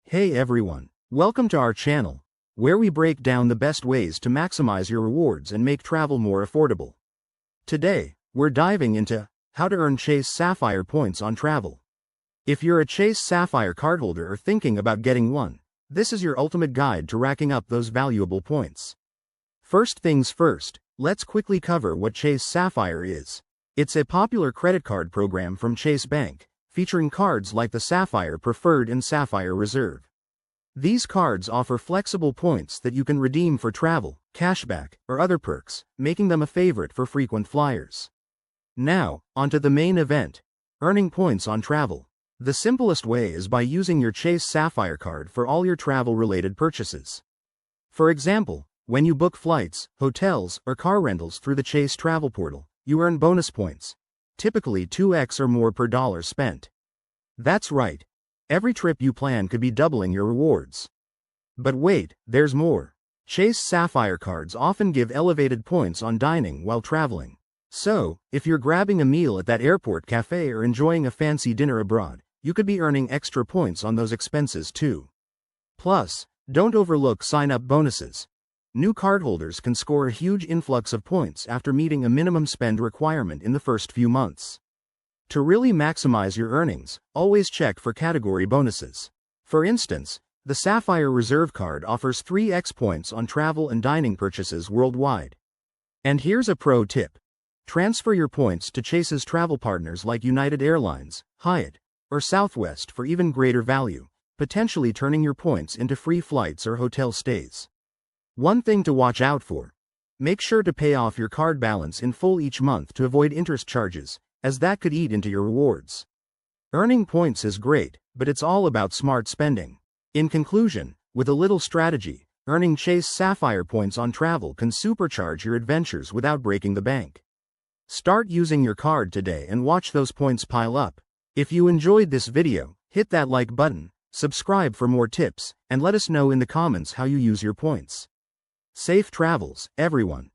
Hey everyone, welcome to our channel, where we break down the best ways to maximize your rewards and make travel more affordable. Today, we're diving into how to earn Chase Sapphire points on travel. If you're a Chase Sapphire cardholder or thinking about getting one, this is your ultimate guide to racking up those valuable points. First things first, let's quickly cover what Chase Sapphire is. It's a popular credit card program from Chase Bank, featuring cards like the Sapphire Preferred and Sapphire Reserve. These cards offer flexible points that you can redeem for travel, cashback, or other perks, making them a favorite for frequent flyers. Now, onto the main event, earning points on travel. The simplest way is by using your Chase Sapphire card for all your travel-related purchases. For example, when you book flights, hotels, or car rentals through the Chase travel portal, you earn bonus points, typically 2x or more per dollar spent. That's right. Every trip you plan could be doubling your rewards. But wait, there's more. Chase Sapphire cards often give elevated points on dining while traveling. So, if you're grabbing a meal at that airport cafe or enjoying a fancy dinner abroad, you could be earning extra points on those expenses too. Plus, don't overlook sign-up bonuses. New cardholders can score a huge influx of points after meeting a minimum spend requirement in the first few months. To really maximize your earnings, always check for category bonuses. For instance, the Sapphire Reserve card offers 3x points on travel and dining purchases worldwide. And here's a pro tip. Transfer your points to Chase's travel partners like United Airlines, Hyatt, or Southwest for even greater value, potentially turning your points into free flights or hotel stays. One thing to watch out for. Make sure to pay off your card balance in full each month to avoid interest charges, as that could eat into your rewards. Earning points is great, but it's all about smart spending. In conclusion, with a little strategy, earning Chase Sapphire points on travel can supercharge your adventures without breaking the bank. Start using your card today and watch those points pile up. If you enjoyed this video, hit that like button, subscribe for more tips, and let us know in the comments how you use your points. Safe travels, everyone.